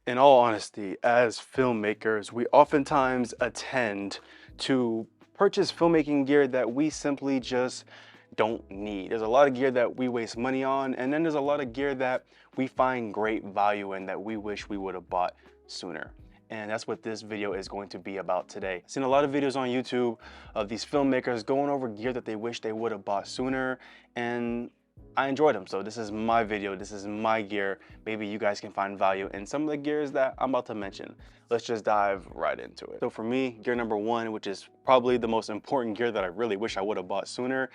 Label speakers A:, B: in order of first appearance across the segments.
A: In all honesty, as filmmakers, we oftentimes attend to purchase filmmaking gear that we simply just don't need. There's a lot of gear that we waste money on, and then there's a lot of gear that we find great value in that we wish we would have bought sooner. And that's what this video is going to be about today. I've seen a lot of videos on YouTube of these filmmakers going over gear that they wish they would have bought sooner, and I enjoyed them. So this is my video, this is my gear. Maybe you guys can find value in some of the gears that I'm about to mention. Let's just dive right into it. So for me, gear number one, which is probably the most important gear that I really wish I would have bought sooner,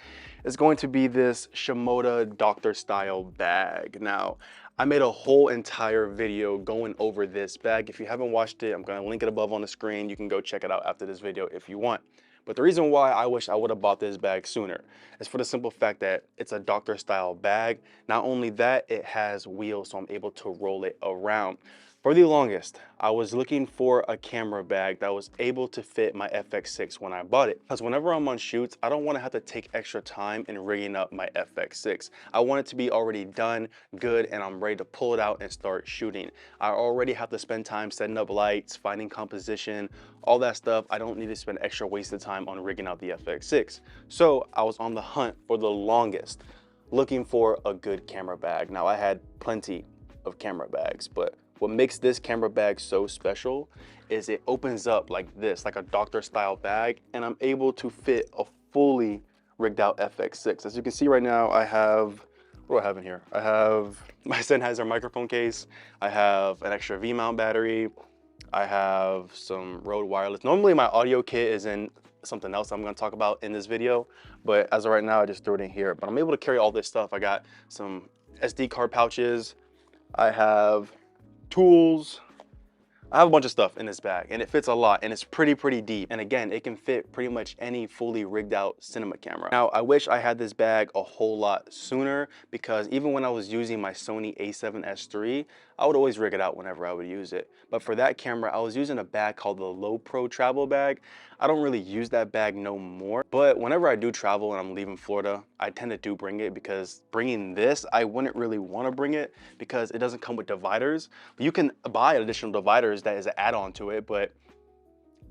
A: is going to be this Shimoda doctor style bag. Now, I made a whole entire video going over this bag. If you haven't watched it, I'm gonna link it above on the screen. You can go check it out after this video if you want. But the reason why I wish I would have bought this bag sooner is for the simple fact that it's a doctor style bag. Not only that, it has wheels, so I'm able to roll it around. For the longest, I was looking for a camera bag that was able to fit my FX6 when I bought it. Because whenever I'm on shoots, I don't want to have to take extra time in rigging up my FX6. I want it to be already done, good, and I'm ready to pull it out and start shooting. I already have to spend time setting up lights, finding composition, all that stuff. I don't need to spend extra wasted time on rigging out the FX6. So I was on the hunt for the longest, looking for a good camera bag. Now I had plenty of camera bags, but what makes this camera bag so special is it opens up like this, like a doctor style bag, and I'm able to fit a fully rigged out FX6. As you can see right now, I have, what do I have in here? I have my Sennheiser microphone case. I have an extra V-mount battery. I have some Rode wireless. Normally my audio kit is in something else I'm gonna talk about in this video, but as of right now, I just threw it in here. But I'm able to carry all this stuff. I got some SD card pouches. I have tools. I have a bunch of stuff in this bag, and it fits a lot, and it's pretty deep. And again, it can fit pretty much any fully rigged out cinema camera. Now, I wish I had this bag a whole lot sooner, because even when I was using my Sony a7S III, I would always rig it out whenever I would use it. But for that camera, I was using a bag called the Low Pro travel bag. I don't really use that bag no more, but whenever I do travel and I'm leaving Florida, I tend to do bring it, because bringing this, I wouldn't really want to bring it because it doesn't come with dividers. But you can buy additional dividers that is an add-on to it, but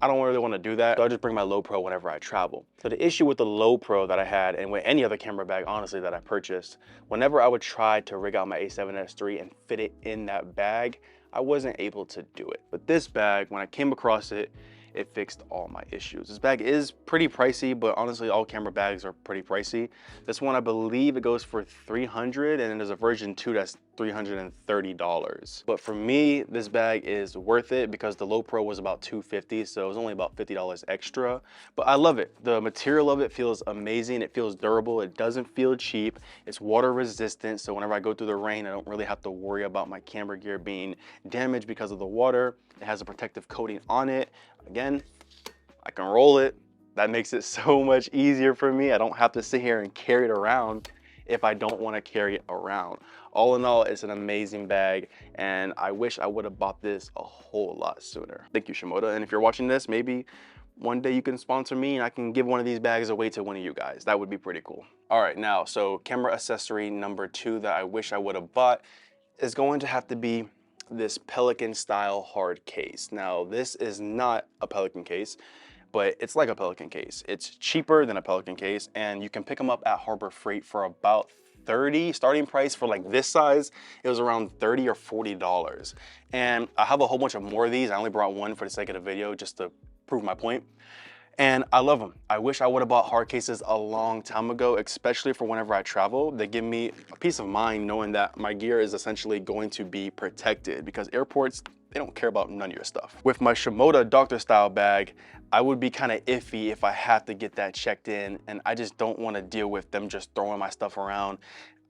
A: I don't really want to do that. So I just bring my Low Pro whenever I travel. So the issue with the Low Pro that I had, and with any other camera bag, honestly, that I purchased, whenever I would try to rig out my a7S III and fit it in that bag, I wasn't able to do it. But this bag, when I came across it, it fixed all my issues. This bag is pretty pricey, but honestly, all camera bags are pretty pricey. This one, I believe it goes for $300, and then there's a version 2 that's $330. But for me, this bag is worth it because the Low Pro was about $250, so it was only about $50 extra. But I love it. The material of it feels amazing. It feels durable. It doesn't feel cheap. It's water resistant, so whenever I go through the rain, I don't really have to worry about my camera gear being damaged because of the water. It has a protective coating on it. Again, I can roll it. That makes it so much easier for me. I don't have to sit here and carry it around if I don't want to carry it around. All in all, it's an amazing bag, and I wish I would have bought this a whole lot sooner. Thank you, Shimoda. And if you're watching this, maybe one day you can sponsor me and I can give one of these bags away to one of you guys. That would be pretty cool. All right, now, so camera accessory number two that I wish I would have bought is going to have to be this Pelican style hard case. Now, this is not a Pelican case, but it's like a Pelican case. It's cheaper than a Pelican case, and you can pick them up at Harbor Freight for about $30. Starting price for like this size, it was around $30 or $40. And I have a whole bunch of more of these. I only brought one for the sake of the video just to prove my point. And I love them. I wish I would have bought hard cases a long time ago, especially for whenever I travel. They give me a peace of mind knowing that my gear is essentially going to be protected, because airports, they don't care about none of your stuff. With my Shimoda doctor style bag, I would be kind of iffy if I have to get that checked in, and I just don't want to deal with them just throwing my stuff around.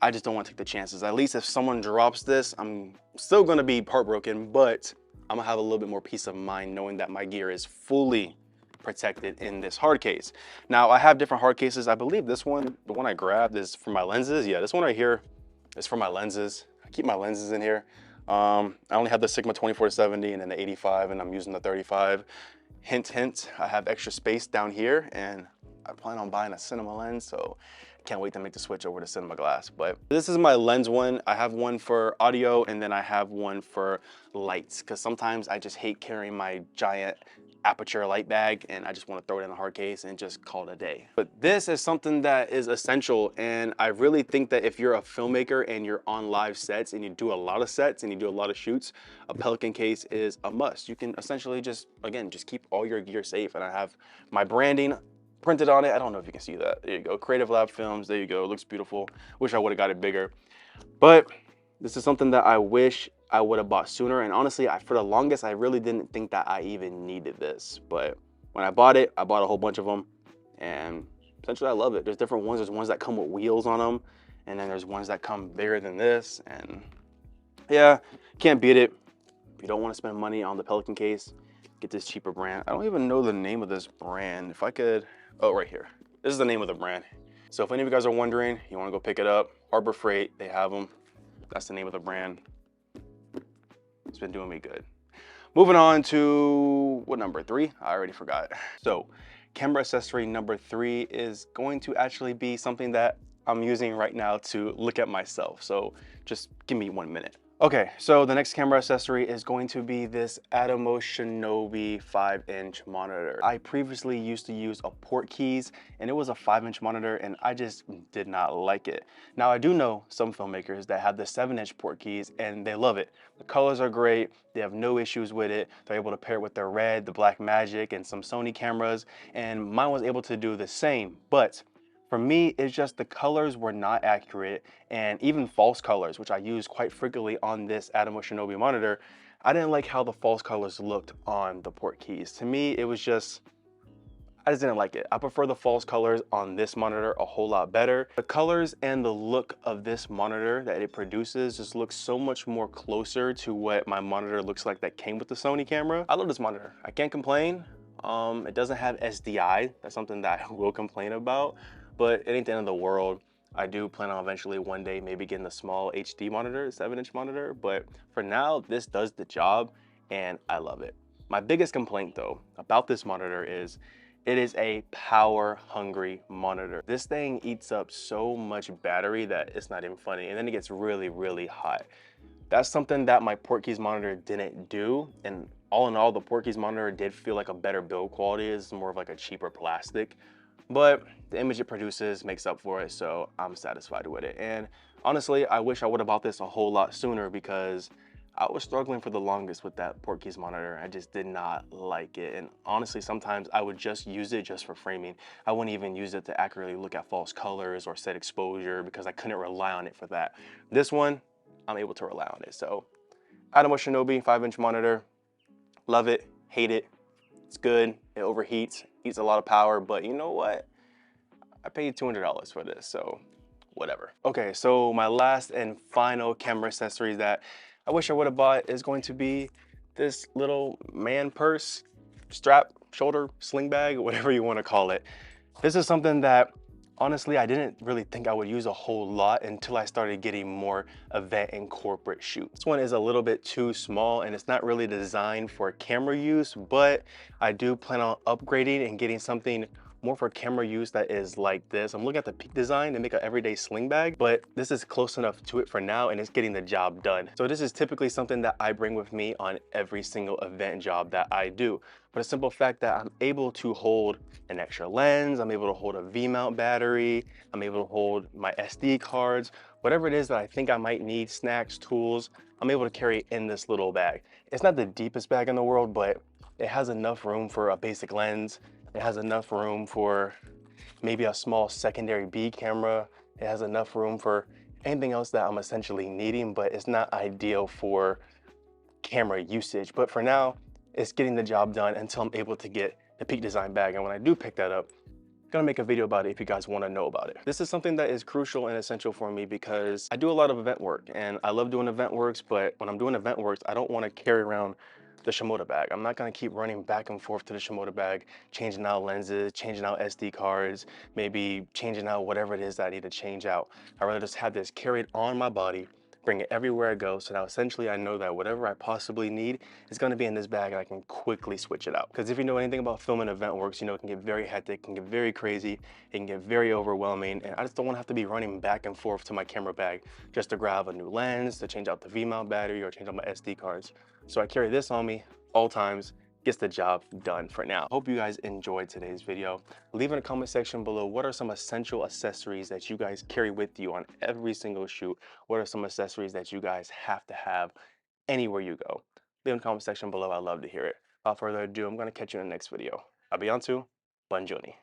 A: I just don't want to take the chances. At least if someone drops this, I'm still going to be heartbroken, but I'm gonna have a little bit more peace of mind knowing that my gear is fully protected in this hard case. Now, I have different hard cases. I believe this one, the one I grabbed, is for my lenses. Yeah, this one right here is for my lenses. I keep my lenses in here. I only have the Sigma 24-70 and then the 85, and I'm using the 35. Hint, hint, I have extra space down here, and I plan on buying a cinema lens, so Can't wait to make the switch over to cinema glass. But this is my lens one. I have one for audio and then I have one for lights, because sometimes I just hate carrying my giant aperture light bag and I just want to throw it in a hard case and just call it a day. But this is something that is essential, and I really think that if you're a filmmaker and you're on live sets and you do a lot of sets and you do a lot of shoots, a Pelican case is a must. You can essentially just, again, just keep all your gear safe. And I have my branding printed on it. I don't know if you can see that. There you go. Creative Lab Films. There you go. It looks beautiful. Wish I would have got it bigger. But this is something that I wish I would have bought sooner. And honestly, for the longest, I really didn't think that I even needed this. But when I bought it, I bought a whole bunch of them. And essentially, I love it. There's different ones. There's ones that come with wheels on them. And then there's ones that come bigger than this. And yeah, can't beat it. If you don't want to spend money on the Pelican case, get this cheaper brand. I don't even know the name of this brand. If I could, oh, right here. This is the name of the brand. So if any of you guys are wondering, you want to go pick it up, Harbor Freight, they have them. That's the name of the brand. It's been doing me good. Moving on to, what number, 3? I already forgot. So camera accessory number 3 is going to actually be something that I'm using right now to look at myself. So just give me 1 minute. Okay, so the next camera accessory is going to be this Atomos Shinobi 5-inch monitor. I previously used to use a Portkeys, and it was a 5-inch monitor, and I just did not like it. Now, I do know some filmmakers that have the 7-inch Portkeys, and they love it. The colors are great. They have no issues with it. They're able to pair it with their Red, the Blackmagic, and some Sony cameras, and mine was able to do the same. But for me, it's just the colors were not accurate, and even false colors, which I use quite frequently on this Atomos Shinobi monitor, I didn't like how the false colors looked on the Portkeys. To me, it was just, I just didn't like it. I prefer the false colors on this monitor a whole lot better. The colors and the look of this monitor that it produces just looks so much more closer to what my monitor looks like that came with the Sony camera. I love this monitor. I can't complain. It doesn't have SDI. That's something that I will complain about. But it ain't the end of the world. I do plan on eventually one day maybe getting a small HD monitor, 7-inch monitor, but for now, this does the job and I love it. My biggest complaint though about this monitor is it is a power hungry monitor. This thing eats up so much battery that it's not even funny, and then it gets really, really hot. That's something that my Portkeys monitor didn't do, and all in all, the Portkeys monitor did feel like a better build quality. It's more of like a cheaper plastic. But the image it produces makes up for it, so I'm satisfied with it. And honestly, I wish I would have bought this a whole lot sooner, because I was struggling for the longest with that Portkeys monitor. I just did not like it. And honestly, sometimes I would just use it just for framing. I wouldn't even use it to accurately look at false colors or set exposure, because I couldn't rely on it for that. This one, I'm able to rely on it. So Atomos Shinobi 5-inch monitor, love it, hate it. It's good, it overheats, eats a lot of power, but you know what? I paid $200 for this, so whatever. Okay, so my last and final camera accessory that I wish I would have bought is going to be this little man purse, strap, shoulder, sling bag, whatever you want to call it. This is something that honestly, I didn't really think I would use a whole lot until I started getting more event and corporate shoots. This one is a little bit too small and it's not really designed for camera use, but I do plan on upgrading and getting something more for camera use that is like this. I'm looking at the Peak design to make an everyday sling bag, but this is close enough to it for now and it's getting the job done. So this is typically something that I bring with me on every single event job that I do. But a simple fact that I'm able to hold an extra lens, I'm able to hold a V-mount battery, I'm able to hold my SD cards, whatever it is that I think I might need, snacks, tools, I'm able to carry it in this little bag. It's not the deepest bag in the world, but it has enough room for a basic lens. It has enough room for maybe a small secondary B camera. It has enough room for anything else that I'm essentially needing, but it's not ideal for camera usage. But for now, it's getting the job done until I'm able to get the Peak design bag. And when I do pick that up, I'm gonna make a video about it if you guys wanna know about it. This is something that is crucial and essential for me because I do a lot of event work and I love doing event works, but when I'm doing event works, I don't wanna carry around the Shimoda bag. I'm not gonna keep running back and forth to the Shimoda bag, changing out lenses, changing out SD cards, maybe changing out whatever it is that I need to change out. I'd rather just have this carried on my body, bring it everywhere I go. So now essentially I know that whatever I possibly need is going to be in this bag and I can quickly switch it out. Because if you know anything about film and event works, you know it can get very hectic, it can get very crazy, it can get very overwhelming, and I just don't want to have to be running back and forth to my camera bag just to grab a new lens, to change out the V-mount battery, or change out my SD cards. So I carry this on me all times, gets the job done for now. Hope you guys enjoyed today's video. Leave in the comment section below what are some essential accessories that you guys carry with you on every single shoot. What are some accessories that you guys have to have anywhere you go? Leave in the comment section below. I'd love to hear it. Without further ado, I'm going to catch you in the next video. Abiantu, Banjoni.